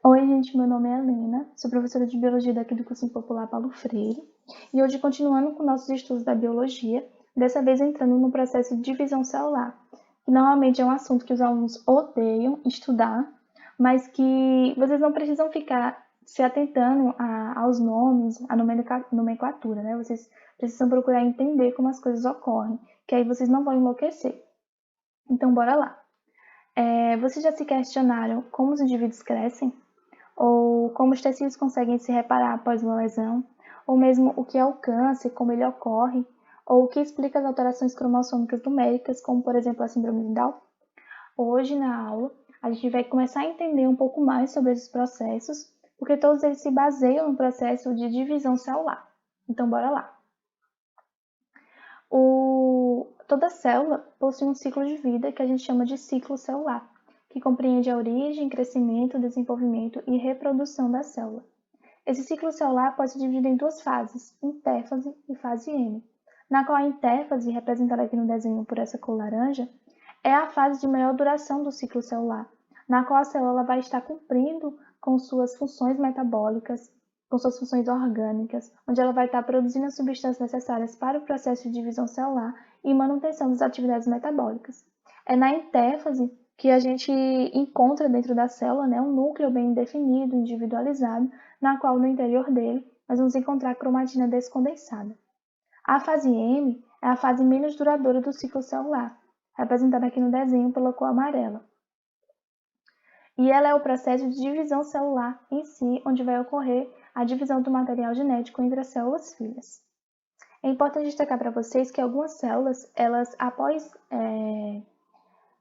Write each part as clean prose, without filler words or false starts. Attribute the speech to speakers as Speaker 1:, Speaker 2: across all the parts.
Speaker 1: Oi, gente, meu nome é Helena, sou professora de Biologia daqui do Cursinho Popular Paulo Freire, e hoje continuando com nossos estudos da Biologia, dessa vez entrando no processo de divisão celular, que normalmente é um assunto que os alunos odeiam estudar, mas que vocês não precisam ficar se atentando aos nomes, à nomenclatura, né? Vocês precisam procurar entender como as coisas ocorrem, que aí vocês não vão enlouquecer. Então, bora lá. Vocês já se questionaram como os indivíduos crescem? Ou como os tecidos conseguem se reparar após uma lesão, ou mesmo o que é o câncer, como ele ocorre, ou o que explica as alterações cromossômicas numéricas, como por exemplo a síndrome de Down. Hoje na aula a gente vai começar a entender um pouco mais sobre esses processos, porque todos eles se baseiam no processo de divisão celular. Então bora lá. Toda célula possui um ciclo de vida que a gente chama de ciclo celular, que compreende a origem, crescimento, desenvolvimento e reprodução da célula. Esse ciclo celular pode ser dividido em duas fases, interfase e fase M, na qual a interfase, representada aqui no desenho por essa cor laranja, é a fase de maior duração do ciclo celular, na qual a célula vai estar cumprindo com suas funções metabólicas, com suas funções orgânicas, onde ela vai estar produzindo as substâncias necessárias para o processo de divisão celular e manutenção das atividades metabólicas. É na interfase que a gente encontra dentro da célula, né, um núcleo bem definido, individualizado, na qual no interior dele nós vamos encontrar cromatina descondensada. A fase M é a fase menos duradoura do ciclo celular, representada aqui no desenho pela cor amarela. E ela é o processo de divisão celular em si, onde vai ocorrer a divisão do material genético entre as células filhas. É importante destacar para vocês que algumas células, elas após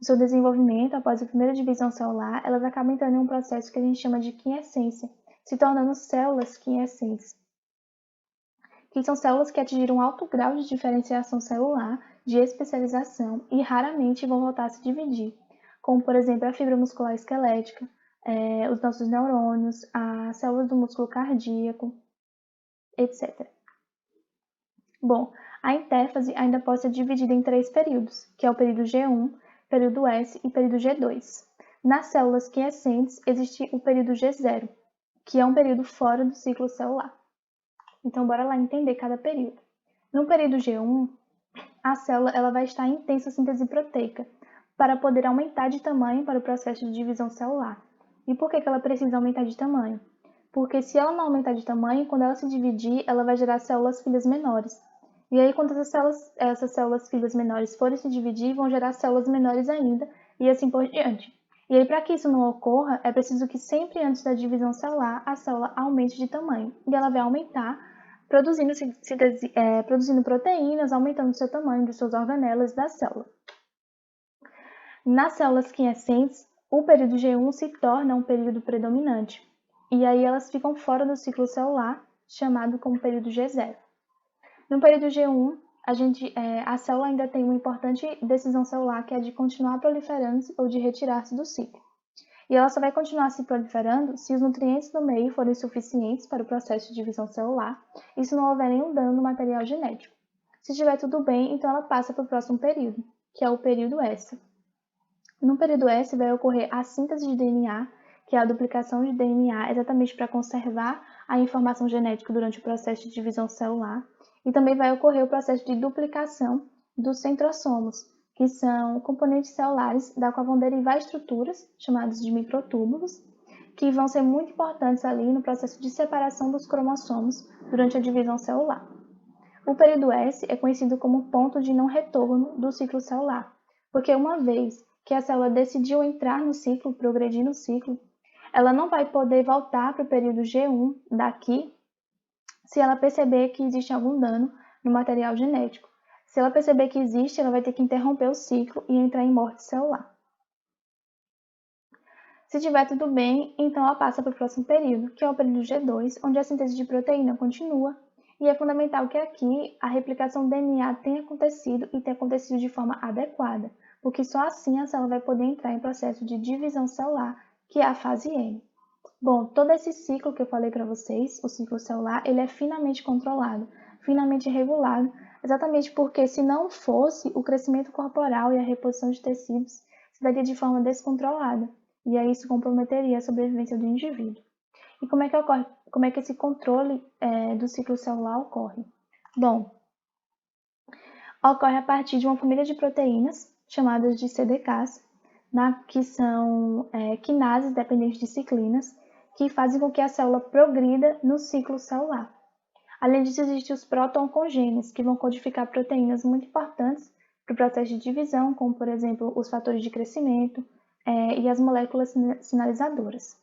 Speaker 1: o seu desenvolvimento, após a primeira divisão celular, elas acabam entrando em um processo que a gente chama de quiescência, se tornando células quiescentes, que são células que atingiram um alto grau de diferenciação celular, de especialização e raramente vão voltar a se dividir, como por exemplo a fibra muscular esquelética, os nossos neurônios, as células do músculo cardíaco, etc. Bom, a interfase ainda pode ser dividida em 3 períodos, que é o período G1, período S e período G2. Nas células quiescentes existe o período G0, que é um período fora do ciclo celular. Então, bora lá entender cada período. No período G1, a célula ela vai estar em intensa síntese proteica para poder aumentar de tamanho para o processo de divisão celular. E por que ela precisa aumentar de tamanho? Porque se ela não aumentar de tamanho, quando ela se dividir, ela vai gerar células filhas menores. E aí, quando essas células filhas menores forem se dividir, vão gerar células menores ainda, e assim por diante. E aí, para que isso não ocorra, é preciso que sempre antes da divisão celular, a célula aumente de tamanho. E ela vai aumentar produzindo proteínas, aumentando seu tamanho dos seus organelas da célula. Nas células quiescentes, o período G1 se torna um período predominante, e aí elas ficam fora do ciclo celular, chamado como período G0. No período G1, a célula ainda tem uma importante decisão celular, que é de continuar proliferando ou de retirar-se do ciclo. E ela só vai continuar se proliferando se os nutrientes do meio forem suficientes para o processo de divisão celular e se não houver nenhum dano no material genético. Se estiver tudo bem, então ela passa para o próximo período, que é o período S. No período S vai ocorrer a síntese de DNA, que é a duplicação de DNA, exatamente para conservar a informação genética durante o processo de divisão celular. E também vai ocorrer o processo de duplicação dos centrosomos, que são componentes celulares da qual vão derivar estruturas, chamadas de microtúbulos, que vão ser muito importantes ali no processo de separação dos cromossomos durante a divisão celular. O período S é conhecido como ponto de não retorno do ciclo celular, porque uma vez que a célula decidiu entrar no ciclo, progredir no ciclo, ela não vai poder voltar para o período G1 daqui se ela perceber que existe algum dano no material genético. Se ela perceber que existe, ela vai ter que interromper o ciclo e entrar em morte celular. Se tiver tudo bem, então ela passa para o próximo período, que é o período G2, onde a síntese de proteína continua, e é fundamental que aqui a replicação do DNA tenha acontecido e tenha acontecido de forma adequada, porque só assim a célula vai poder entrar em processo de divisão celular, que é a fase M. Bom, todo esse ciclo que eu falei para vocês, o ciclo celular, ele é finamente controlado, finamente regulado, exatamente porque se não fosse, o crescimento corporal e a reposição de tecidos se daria de forma descontrolada. e aí isso comprometeria a sobrevivência do indivíduo. E como é que esse controle do ciclo celular ocorre? Bom, ocorre a partir de uma família de proteínas, chamadas de CDKs, que são quinases dependentes de ciclinas, que fazem com que a célula progrida no ciclo celular. Além disso, existem os proto-oncogenes, que vão codificar proteínas muito importantes para o processo de divisão, como, por exemplo, os fatores de crescimento e as moléculas sinalizadoras.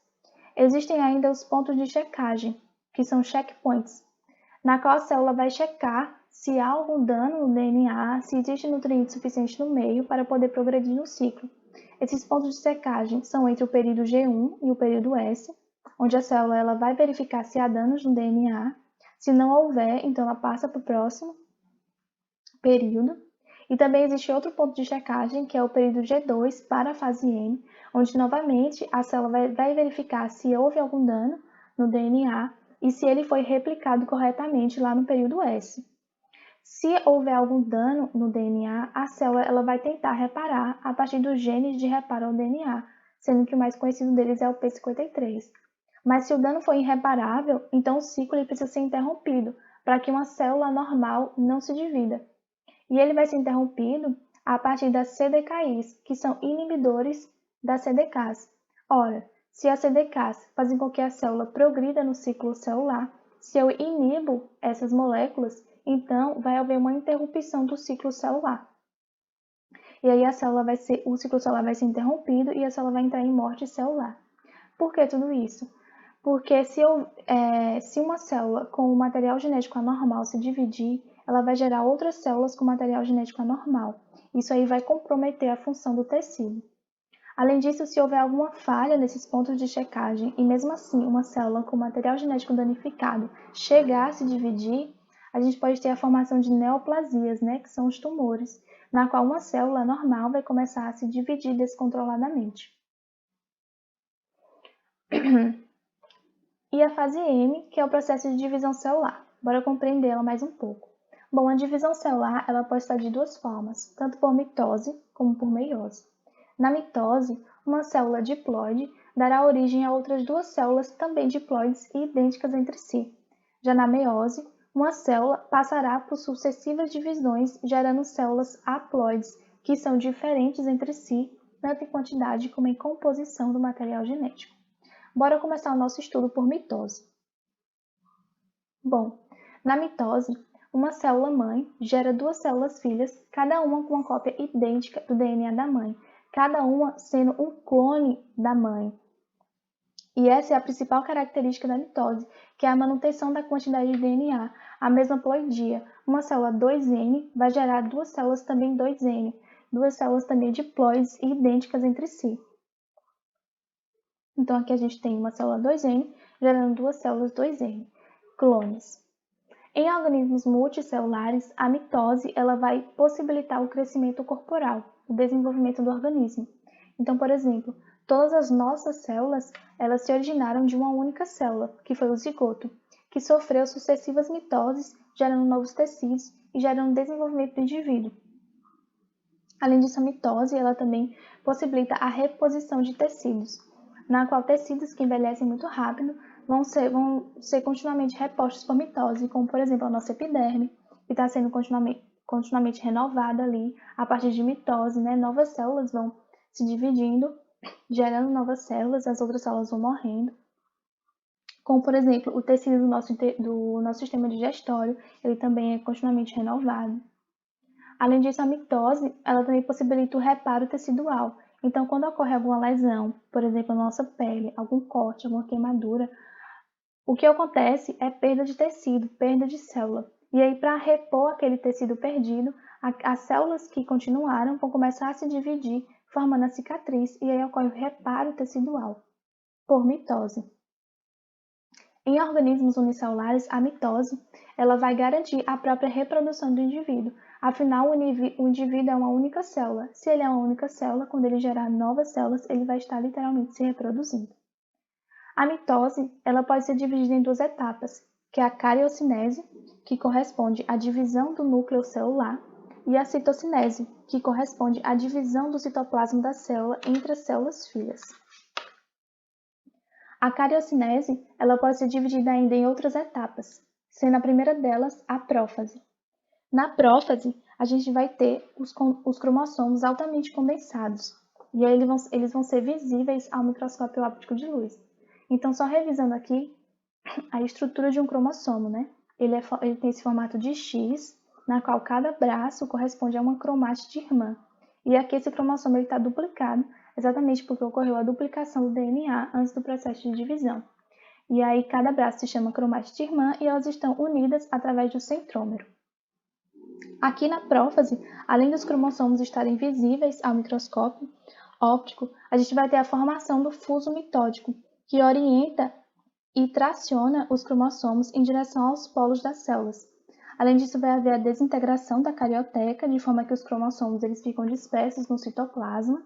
Speaker 1: Existem ainda os pontos de checagem, que são checkpoints, na qual a célula vai checar se há algum dano no DNA, se existe nutriente suficiente no meio para poder progredir no ciclo. Esses pontos de checagem são entre o período G1 e o período S, onde a célula ela vai verificar se há danos no DNA. Se não houver, então ela passa para o próximo período. E também existe outro ponto de checagem, que é o período G2 para a fase M, onde novamente a célula vai verificar se houve algum dano no DNA e se ele foi replicado corretamente lá no período S. Se houver algum dano no DNA, a célula ela vai tentar reparar a partir dos genes de reparo ao DNA, sendo que o mais conhecido deles é o P53. Mas se o dano for irreparável, então o ciclo ele precisa ser interrompido para que uma célula normal não se divida. E ele vai ser interrompido a partir das CDKIs, que são inibidores das CDKs. Ora, se as CDKs fazem com que a célula progrida no ciclo celular, se eu inibo essas moléculas, então vai haver uma interrupção do ciclo celular. E aí o ciclo celular vai ser interrompido e a célula vai entrar em morte celular. Por que tudo isso? Porque se uma célula com o material genético anormal se dividir, ela vai gerar outras células com material genético anormal. Isso aí vai comprometer a função do tecido. Além disso, se houver alguma falha nesses pontos de checagem e mesmo assim uma célula com material genético danificado chegar a se dividir, a gente pode ter a formação de neoplasias, que são os tumores, na qual uma célula normal vai começar a se dividir descontroladamente. E a fase M, que é o processo de divisão celular. Bora compreendê-la mais um pouco. Bom, a divisão celular ela pode estar de duas formas, tanto por mitose como por meiose. Na mitose, uma célula diploide dará origem a outras duas células também diploides e idênticas entre si. Já na meiose, uma célula passará por sucessivas divisões, gerando células haploides, que são diferentes entre si, tanto em quantidade como em composição do material genético. Bora começar o nosso estudo por mitose. Bom, na mitose, uma célula mãe gera duas células filhas, cada uma com uma cópia idêntica do DNA da mãe, cada uma sendo um clone da mãe. E essa é a principal característica da mitose, que é a manutenção da quantidade de DNA, a mesma ploidia. Uma célula 2N vai gerar duas células também 2N, duas células também diploides e idênticas entre si. Então, aqui a gente tem uma célula 2N gerando duas células 2N, clones. Em organismos multicelulares, a mitose ela vai possibilitar o crescimento corporal, o desenvolvimento do organismo. Então, por exemplo, todas as nossas células elas se originaram de uma única célula, que foi o zigoto, que sofreu sucessivas mitoses, gerando novos tecidos e gerando desenvolvimento do indivíduo. Além disso, a mitose ela também possibilita a reposição de tecidos, na qual tecidos que envelhecem muito rápido vão ser continuamente repostos por mitose, como por exemplo a nossa epiderme, que está sendo continuamente renovada ali a partir de mitose, Novas células vão se dividindo, gerando novas células, as outras células vão morrendo. Como por exemplo o tecido do nosso sistema digestório, ele também é continuamente renovado. Além disso, a mitose ela também possibilita o reparo tecidual. Então, quando ocorre alguma lesão, por exemplo, na nossa pele, algum corte, alguma queimadura, o que acontece é perda de tecido, perda de célula. E aí, para repor aquele tecido perdido, as células que continuaram vão começar a se dividir, formando a cicatriz, e aí ocorre o reparo tecidual, por mitose. Em organismos unicelulares, a mitose ela vai garantir a própria reprodução do indivíduo. Afinal, o indivíduo é uma única célula. Se ele é uma única célula, quando ele gerar novas células, ele vai estar literalmente se reproduzindo. A mitose ela pode ser dividida em duas etapas, que é a cariocinese, que corresponde à divisão do núcleo celular, e a citocinese, que corresponde à divisão do citoplasma da célula entre as células filhas. A cariocinese ela pode ser dividida ainda em outras etapas, sendo a primeira delas a prófase. Na prófase, a gente vai ter os cromossomos altamente condensados, e aí eles vão ser visíveis ao microscópio óptico de luz. Então, só revisando aqui a estrutura de um cromossomo, né? Ele tem esse formato de X, na qual cada braço corresponde a uma cromátide irmã. E aqui esse cromossomo está duplicado, exatamente porque ocorreu a duplicação do DNA antes do processo de divisão. E aí cada braço se chama cromátide irmã e elas estão unidas através do centrômero. Aqui na prófase, além dos cromossomos estarem visíveis ao microscópio óptico, a gente vai ter a formação do fuso mitótico, que orienta e traciona os cromossomos em direção aos polos das células. Além disso, vai haver a desintegração da carioteca, de forma que os cromossomos eles ficam dispersos no citoplasma.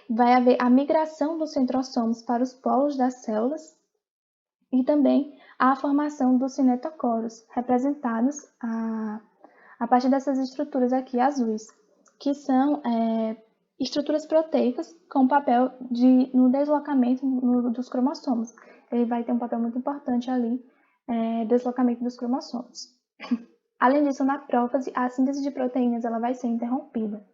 Speaker 1: Vai haver a migração dos centrossomos para os polos das células e também a formação dos cinetocoros, representados a partir dessas estruturas aqui azuis, que são estruturas proteicas com papel no deslocamento dos cromossomos. Ele vai ter um papel muito importante ali, deslocamento dos cromossomos. Além disso, na prófase, a síntese de proteínas ela vai ser interrompida.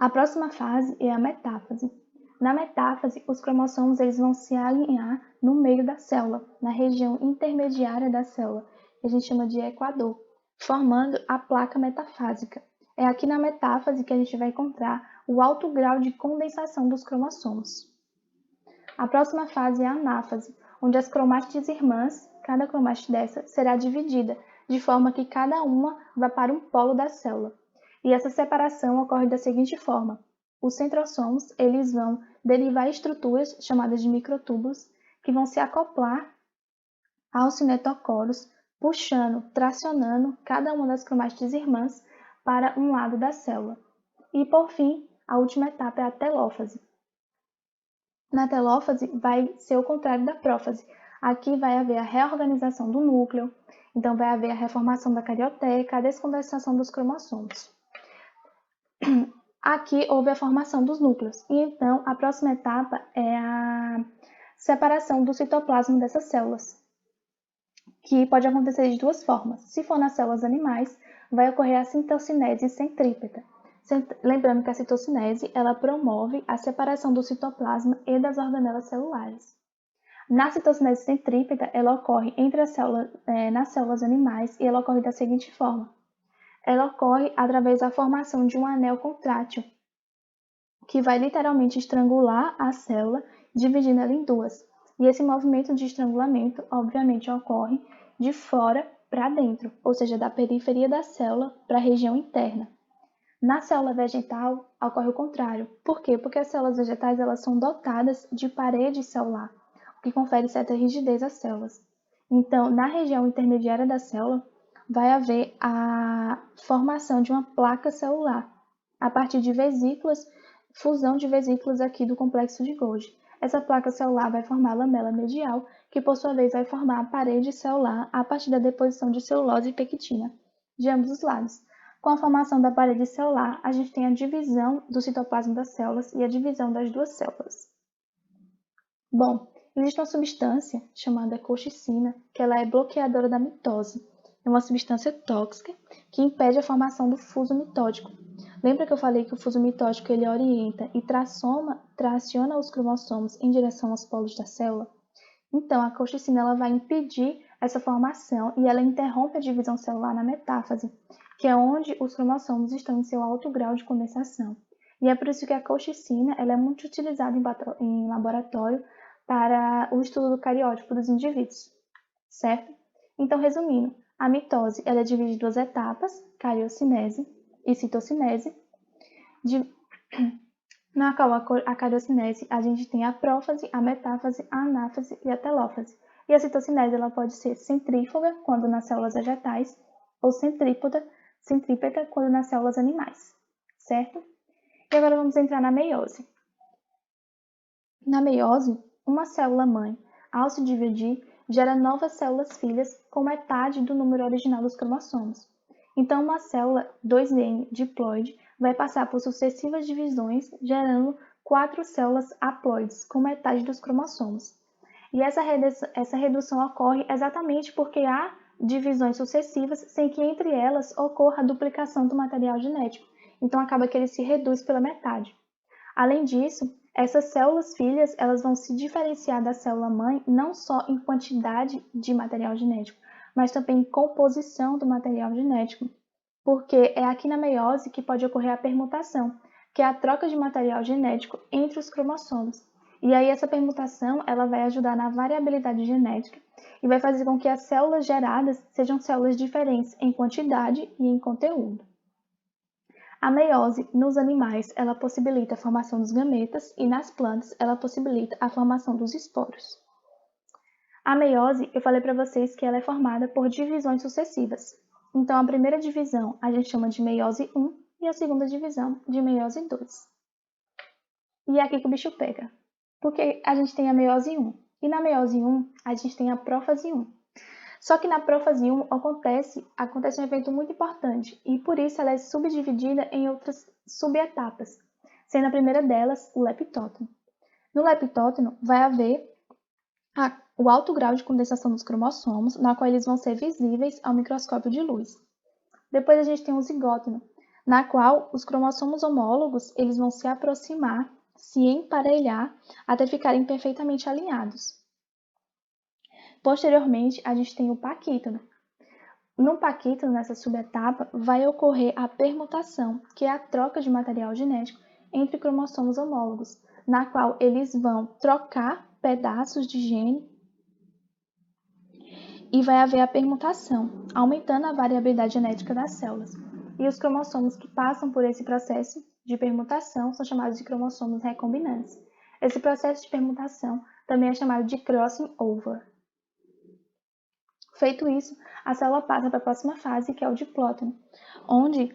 Speaker 1: A próxima fase é a metáfase. Na metáfase, os cromossomos eles vão se alinhar no meio da célula, na região intermediária da célula, que a gente chama de equador, formando a placa metafásica. É aqui na metáfase que a gente vai encontrar o alto grau de condensação dos cromossomos. A próxima fase é a anáfase, onde as cromátides irmãs, cada cromátide dessa, será dividida, de forma que cada uma vá para um polo da célula. E essa separação ocorre da seguinte forma: os centrossomos eles vão derivar estruturas chamadas de microtúbulos, que vão se acoplar aos cinetocoros, puxando, tracionando cada uma das cromátides irmãs para um lado da célula. E, por fim, a última etapa é a telófase. Na telófase vai ser o contrário da prófase. Aqui vai haver a reorganização do núcleo, então vai haver a reformação da carioteca, a descondensação dos cromossomos. Aqui houve a formação dos núcleos, e então a próxima etapa é a separação do citoplasma dessas células, que pode acontecer de duas formas. Se for nas células animais, vai ocorrer a citocinese centrípeta. Lembrando que a citocinese ela promove a separação do citoplasma e das organelas celulares. Na citocinese centrípeta, ela ocorre entre nas células animais e ela ocorre da seguinte forma: ela ocorre através da formação de um anel contrátil, que vai literalmente estrangular a célula, dividindo ela em duas. E esse movimento de estrangulamento, obviamente, ocorre de fora para dentro, ou seja, da periferia da célula para a região interna. Na célula vegetal, ocorre o contrário. Por quê? Porque as células vegetais elas são dotadas de parede celular, o que confere certa rigidez às células. Então, na região intermediária da célula, vai haver a formação de uma placa celular, a partir de vesículas, fusão de vesículas aqui do complexo de Golgi. Essa placa celular vai formar a lamela medial, que por sua vez vai formar a parede celular a partir da deposição de celulose e pectina de ambos os lados. Com a formação da parede celular, a gente tem a divisão do citoplasma das células e a divisão das duas células. Bom, existe uma substância chamada colchicina, que ela é bloqueadora da mitose. É uma substância tóxica que impede a formação do fuso mitótico. Lembra que eu falei que o fuso mitótico ele orienta e traciona os cromossomos em direção aos polos da célula? Então, a colchicina ela vai impedir essa formação e ela interrompe a divisão celular na metáfase, que é onde os cromossomos estão em seu alto grau de condensação. E é por isso que a colchicina ela é muito utilizada em laboratório para o estudo do cariótipo dos indivíduos, certo? Então, resumindo, a mitose ela é dividida em duas etapas, cariocinese e citocinese, na qual a cariocinese a gente tem a prófase, a metáfase, a anáfase e a telófase. E a citocinese ela pode ser centrífuga, quando nas células vegetais, ou centrípeta, quando nas células animais, certo? E agora vamos entrar na meiose. Na meiose, uma célula-mãe, ao se dividir, gera novas células filhas com metade do número original dos cromossomos. Então, uma célula 2N diploide vai passar por sucessivas divisões, gerando 4 células haploides, com metade dos cromossomos. E essa redução ocorre exatamente porque há divisões sucessivas sem que entre elas ocorra a duplicação do material genético. Então acaba que ele se reduz pela metade. Além disso, essas células filhas elas vão se diferenciar da célula mãe não só em quantidade de material genético, mas também em composição do material genético, porque é aqui na meiose que pode ocorrer a permutação, que é a troca de material genético entre os cromossomos. E aí essa permutação ela vai ajudar na variabilidade genética e vai fazer com que as células geradas sejam células diferentes em quantidade e em conteúdo. A meiose nos animais ela possibilita a formação dos gametas e nas plantas ela possibilita a formação dos esporos. A meiose, eu falei para vocês que ela é formada por divisões sucessivas. Então a primeira divisão a gente chama de meiose 1 e a segunda divisão de meiose 2. E é aqui que o bicho pega. Porque a gente tem a meiose 1 e na meiose 1 a gente tem a prófase 1. Só que na prófase 1 acontece um evento muito importante e por isso ela é subdividida em outras subetapas, sendo a primeira delas o leptóteno. No leptóteno vai haver o alto grau de condensação dos cromossomos, na qual eles vão ser visíveis ao microscópio de luz. Depois a gente tem o zigóteno, na qual os cromossomos homólogos eles vão se aproximar, se emparelhar, até ficarem perfeitamente alinhados. Posteriormente, a gente tem o paquítono. No paquítono, nessa subetapa, vai ocorrer a permutação, que é a troca de material genético entre cromossomos homólogos, na qual eles vão trocar pedaços de gene e vai haver a permutação, aumentando a variabilidade genética das células. E os cromossomos que passam por esse processo de permutação são chamados de cromossomos recombinantes. Esse processo de permutação também é chamado de crossing over. Feito isso, a célula passa para a próxima fase, que é o diplóteno, onde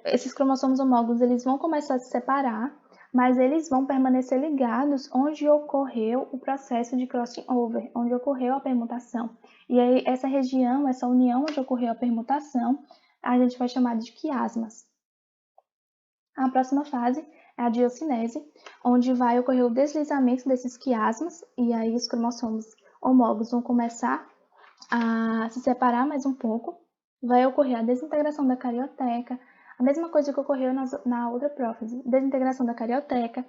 Speaker 1: esses cromossomos homólogos eles vão começar a se separar, mas eles vão permanecer ligados onde ocorreu o processo de crossing over, onde ocorreu a permutação. E aí essa região, essa união onde ocorreu a permutação, a gente vai chamar de quiasmas. A próxima fase é a diocinese, onde vai ocorrer o deslizamento desses quiasmas, e aí os cromossomos homólogos vão começar a se separar mais um pouco, vai ocorrer a desintegração da carioteca, a mesma coisa que ocorreu na outra prófase, desintegração da carioteca,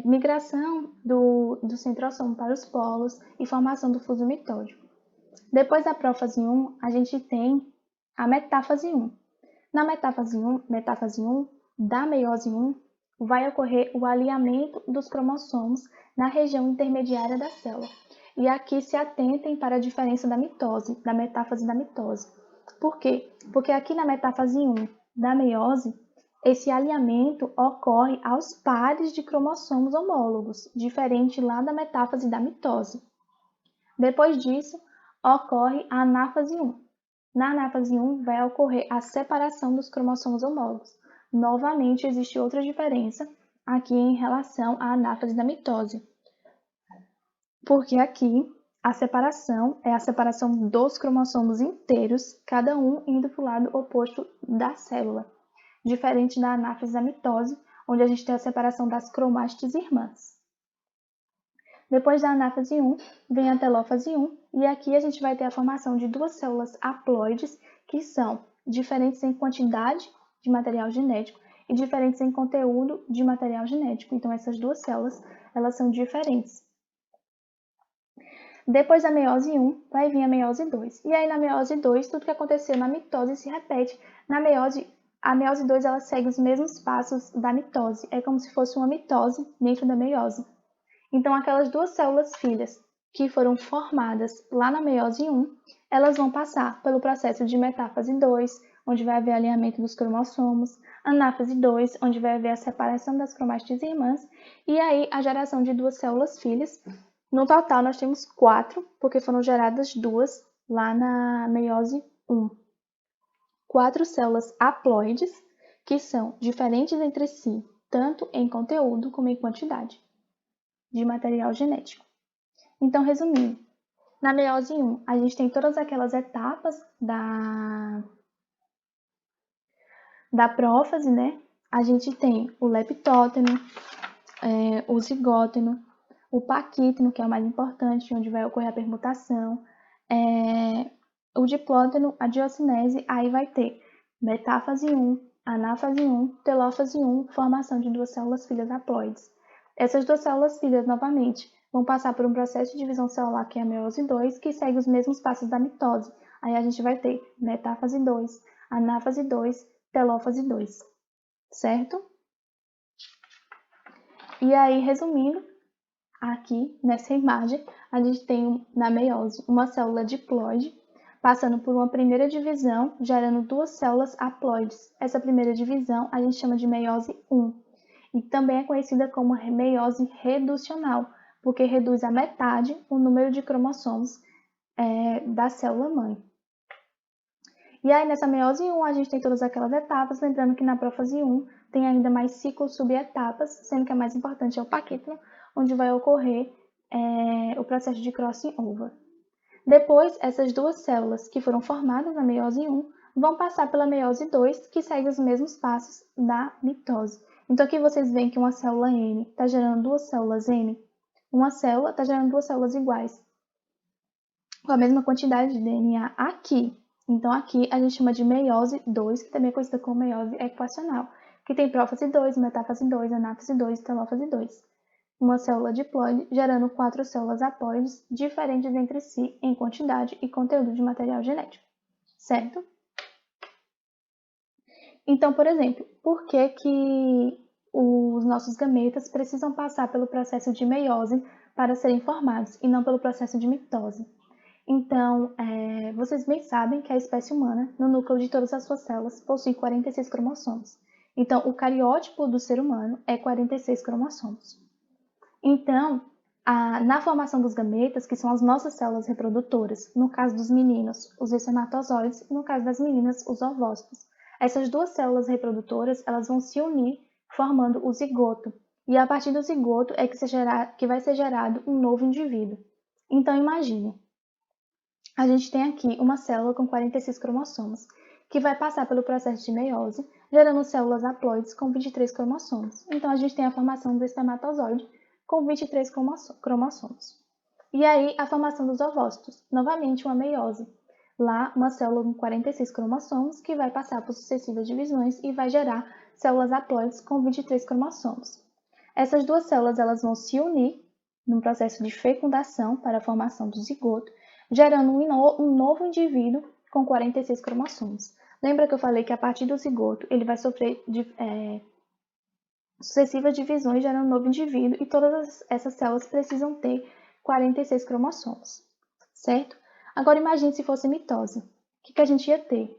Speaker 1: migração do centrossomo para os polos e formação do fuso mitótico. Depois da prófase 1, a gente tem a metáfase 1. Na metáfase 1 da meiose 1, vai ocorrer o alinhamento dos cromossomos na região intermediária da célula. E aqui se atentem para a diferença da mitose, da metáfase da mitose. Por quê? Porque aqui na metáfase 1 da meiose, esse alinhamento ocorre aos pares de cromossomos homólogos, diferente lá da metáfase da mitose. Depois disso, ocorre a anáfase 1. Na anáfase 1 vai ocorrer a separação dos cromossomos homólogos. Novamente, existe outra diferença aqui em relação à anáfase da mitose. Porque aqui a separação é a separação dos cromossomos inteiros, cada um indo para o lado oposto da célula, diferente da anáfase da mitose, onde a gente tem a separação das cromastes irmãs. Depois da anáfase 1, vem a telófase 1, e aqui a gente vai ter a formação de duas células haploides, que são diferentes em quantidade de material genético e diferentes em conteúdo de material genético. Então, essas duas células, elas são diferentes. Depois da meiose 1, vai vir a meiose 2. E aí na meiose 2, tudo que aconteceu na mitose se repete. A meiose 2 ela segue os mesmos passos da mitose. É como se fosse uma mitose dentro da meiose. Então aquelas duas células filhas que foram formadas lá na meiose 1, elas vão passar pelo processo de metáfase 2, onde vai haver alinhamento dos cromossomos, anáfase 2, onde vai haver a separação das cromastes irmãs, e aí a geração de duas células filhas. No total, nós temos 4, porque foram geradas 2 lá na meiose 1. 4 células haploides, que são diferentes entre si, tanto em conteúdo como em quantidade de material genético. Então, resumindo, na meiose 1, a gente tem todas aquelas etapas da prófase, né? a gente tem o leptóteno, o zigóteno, o paquíteno, que é o mais importante, onde vai ocorrer a permutação, o diplóteno, a diocinese, aí vai ter metáfase 1, anáfase 1, telófase 1, formação de duas células filhas haploides. Essas duas células filhas, novamente, vão passar por um processo de divisão celular, que é a meiose 2, que segue os mesmos passos da mitose. Aí a gente vai ter metáfase 2, anáfase 2, telófase 2, certo? E aí, resumindo, aqui nessa imagem, a gente tem na meiose uma célula diploide, passando por uma primeira divisão, gerando duas células haploides. Essa primeira divisão a gente chama de meiose 1, e também é conhecida como meiose reducional, porque reduz a metade o número de cromossomos da célula-mãe. E aí, nessa meiose 1, a gente tem todas aquelas etapas, lembrando que na prófase 1 tem ainda mais ciclos subetapas, sendo que a mais importante é o paquíteno, onde vai ocorrer o processo de crossing over. Depois, essas duas células que foram formadas na meiose 1 vão passar pela meiose 2, que segue os mesmos passos da mitose. Então, aqui vocês veem que uma célula M está gerando duas células M, uma célula está gerando duas células iguais, com a mesma quantidade de DNA aqui. Então, aqui a gente chama de meiose 2, que também é conhecida como meiose equacional, que tem prófase 2, metáfase 2, anáfase 2 e telófase 2. Uma célula diploide gerando 4 células haploides diferentes entre si em quantidade e conteúdo de material genético, certo? Então, por exemplo, por que os nossos gametas precisam passar pelo processo de meiose para serem formados e não pelo processo de mitose? Então, vocês bem sabem que a espécie humana, no núcleo de todas as suas células, possui 46 cromossomos. Então, o cariótipo do ser humano é 46 cromossomos. Então, na formação dos gametas, que são as nossas células reprodutoras, no caso dos meninos, os espermatozoides, e no caso das meninas, os ovócitos, essas duas células reprodutoras elas vão se unir formando o zigoto. E a partir do zigoto é que vai ser gerado um novo indivíduo. Então, imagine. A gente tem aqui uma célula com 46 cromossomos, que vai passar pelo processo de meiose, gerando células haploides com 23 cromossomos. Então, a gente tem a formação do espermatozoide com 23 cromossomos. E aí, a formação dos ovócitos, novamente uma meiose. Lá, uma célula com 46 cromossomos, que vai passar por sucessivas divisões e vai gerar células haploides com 23 cromossomos. Essas duas células elas vão se unir num processo de fecundação para a formação do zigoto, gerando um novo indivíduo com 46 cromossomos. Lembra que eu falei que a partir do zigoto ele vai sofrer sucessivas divisões, gerando um novo indivíduo, e todas essas células precisam ter 46 cromossomos, certo? Agora imagine se fosse mitose. O que a gente ia ter?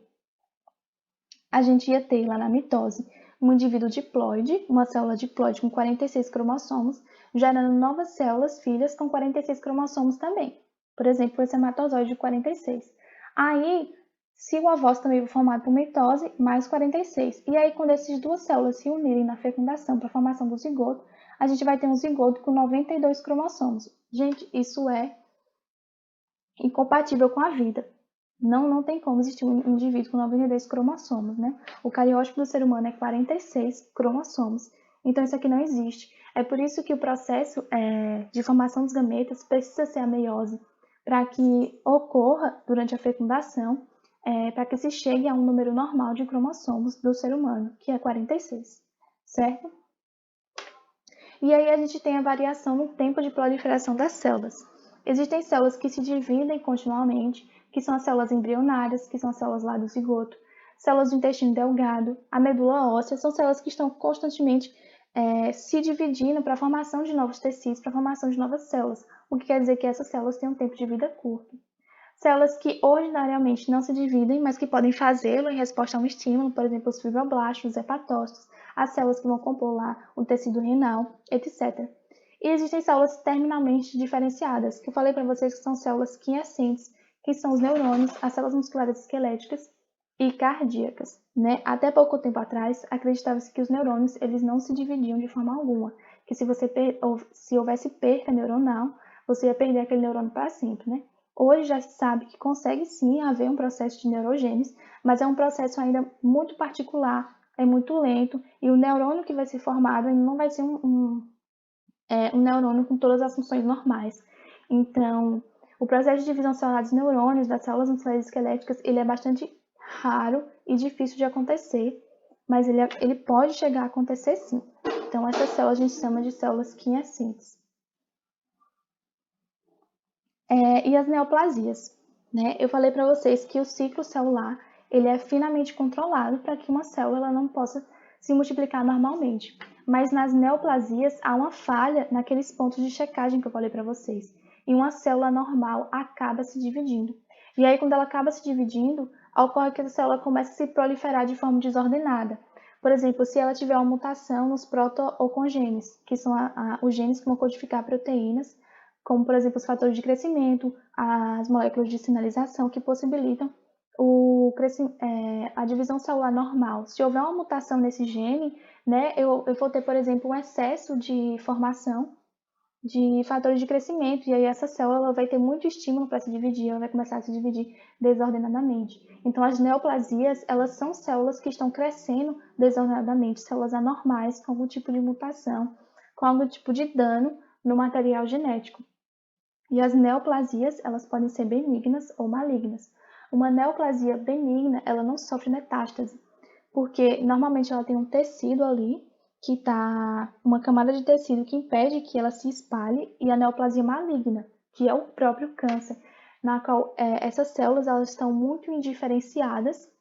Speaker 1: A gente ia ter lá na mitose um indivíduo diploide, uma célula diploide com 46 cromossomos, gerando novas células filhas com 46 cromossomos também. Por exemplo, o espermatozoide de 46. Aí, se o ovócito também for formado por mitose, mais 46. E aí, quando essas duas células se unirem na fecundação para a formação do zigoto, a gente vai ter um zigoto com 92 cromossomos. Gente, isso é incompatível com a vida. Não tem como existir um indivíduo com 92 cromossomos, né? O cariótipo do ser humano é 46 cromossomos. Então, isso aqui não existe. É por isso que o processo de formação dos gametas precisa ser a meiose, para que ocorra durante a fecundação, para que se chegue a um número normal de cromossomos do ser humano, que é 46, certo? E aí a gente tem a variação no tempo de proliferação das células. Existem células que se dividem continuamente, que são as células embrionárias, que são as células lá do zigoto, células do intestino delgado, a medula óssea, são células que estão constantemente se dividindo para a formação de novos tecidos, para a formação de novas células, o que quer dizer que essas células têm um tempo de vida curto. Células que ordinariamente não se dividem, mas que podem fazê-lo em resposta a um estímulo, por exemplo, os fibroblastos, os hepatócitos, as células que vão compor lá o tecido renal, etc. E existem células terminalmente diferenciadas, que eu falei para vocês que são células quiescentes, que são os neurônios, as células musculares esqueléticas e cardíacas, né? Até pouco tempo atrás, acreditava-se que os neurônios eles não se dividiam de forma alguma, que se houvesse perca neuronal, você ia perder aquele neurônio para sempre, né? Hoje já se sabe que consegue sim haver um processo de neurogênese, mas é um processo ainda muito particular é muito lento e o neurônio que vai ser formado não vai ser um neurônio com todas as funções normais. Então, o processo de divisão celular dos neurônios, das células nucleares esqueléticas, ele é bastante raro e difícil de acontecer, mas ele pode chegar a acontecer sim. Então, essas células a gente chama de células quiescentes. E as neoplasias, né? Eu falei para vocês que o ciclo celular ele é finamente controlado para que uma célula ela não possa se multiplicar normalmente. Mas nas neoplasias há uma falha naqueles pontos de checagem que eu falei para vocês. E uma célula normal acaba se dividindo. E aí, quando ela acaba se dividindo, ocorre que essa célula começa a se proliferar de forma desordenada. Por exemplo, se ela tiver uma mutação nos proto-oncogenes, que são os genes que vão codificar proteínas, como, por exemplo, os fatores de crescimento, as moléculas de sinalização que possibilitam a divisão celular normal. Se houver uma mutação nesse gene, né, eu vou ter, por exemplo, um excesso de formação de fatores de crescimento, e aí essa célula vai ter muito estímulo para se dividir, ela vai começar a se dividir desordenadamente. Então, as neoplasias, elas são células que estão crescendo desordenadamente, células anormais, com algum tipo de mutação, com algum tipo de dano no material genético. E as neoplasias, elas podem ser benignas ou malignas. Uma neoplasia benigna, ela não sofre metástase, porque normalmente ela tem um tecido ali, que está uma camada de tecido que impede que ela se espalhe, e a neoplasia maligna, que é o próprio câncer, na qual essas células elas estão muito indiferenciadas,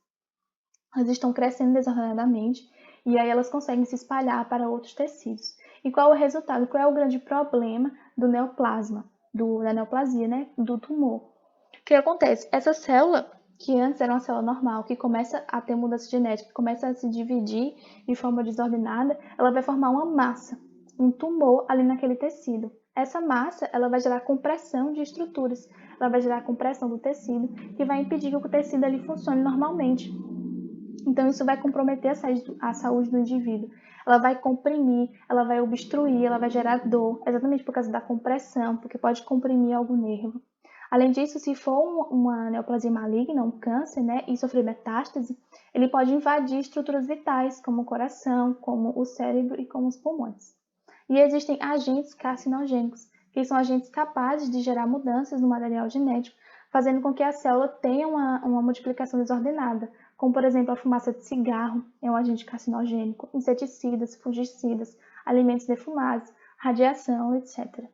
Speaker 1: elas estão crescendo desordenadamente, e aí elas conseguem se espalhar para outros tecidos. E qual é o resultado? Qual é o grande problema do neoplasma? Da neoplasia, né, do tumor. O que acontece? Essa célula, que antes era uma célula normal, que começa a ter mudança genética, começa a se dividir de forma desordenada, ela vai formar uma massa, um tumor ali naquele tecido. Essa massa, ela vai gerar compressão de estruturas, ela vai gerar compressão do tecido, que vai impedir que o tecido ali funcione normalmente. Então, isso vai comprometer a saúde do indivíduo. Ela vai comprimir, ela vai obstruir, ela vai gerar dor, exatamente por causa da compressão, porque pode comprimir algum nervo. Além disso, se for uma neoplasia maligna, um câncer, né, e sofrer metástase, ele pode invadir estruturas vitais, como o coração, como o cérebro e como os pulmões. E existem agentes carcinogênicos, que são agentes capazes de gerar mudanças no material genético, fazendo com que a célula tenha uma multiplicação desordenada, como, por exemplo, a fumaça de cigarro é um agente carcinogênico, inseticidas, fungicidas, alimentos defumados, radiação, etc.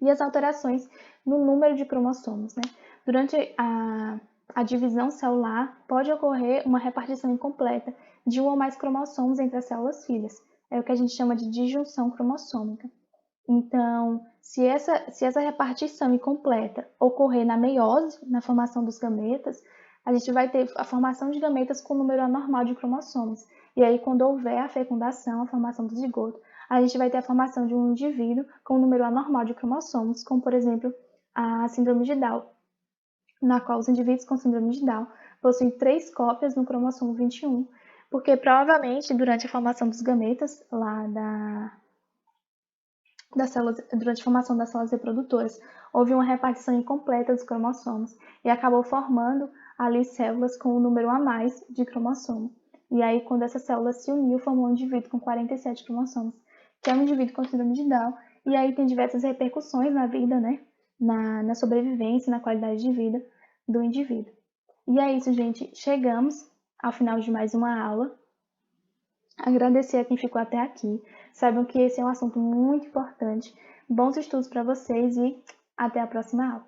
Speaker 1: E as alterações no número de cromossomos, né? Durante a divisão celular, pode ocorrer uma repartição incompleta de um ou mais cromossomos entre as células filhas. É o que a gente chama de disjunção cromossômica. Então, se essa repartição incompleta ocorrer na meiose, na formação dos gametas, a gente vai ter a formação de gametas com número anormal de cromossomos. E aí, quando houver a fecundação, a formação do zigoto, a gente vai ter a formação de um indivíduo com um número anormal de cromossomos, como, por exemplo, a síndrome de Down, na qual os indivíduos com síndrome de Down possuem 3 cópias no cromossomo 21, porque provavelmente durante a formação dos gametas, durante a formação das células reprodutoras, houve uma repartição incompleta dos cromossomos e acabou formando ali células com um número a mais de cromossomo. E aí, quando essa célula se uniu, formou um indivíduo com 47 cromossomos, que é um indivíduo com síndrome de Down, e aí tem diversas repercussões na vida, né? Na sobrevivência, na qualidade de vida do indivíduo. E é isso, gente. Chegamos ao final de mais uma aula. Agradecer a quem ficou até aqui. Saibam que esse é um assunto muito importante. Bons estudos para vocês e até a próxima aula.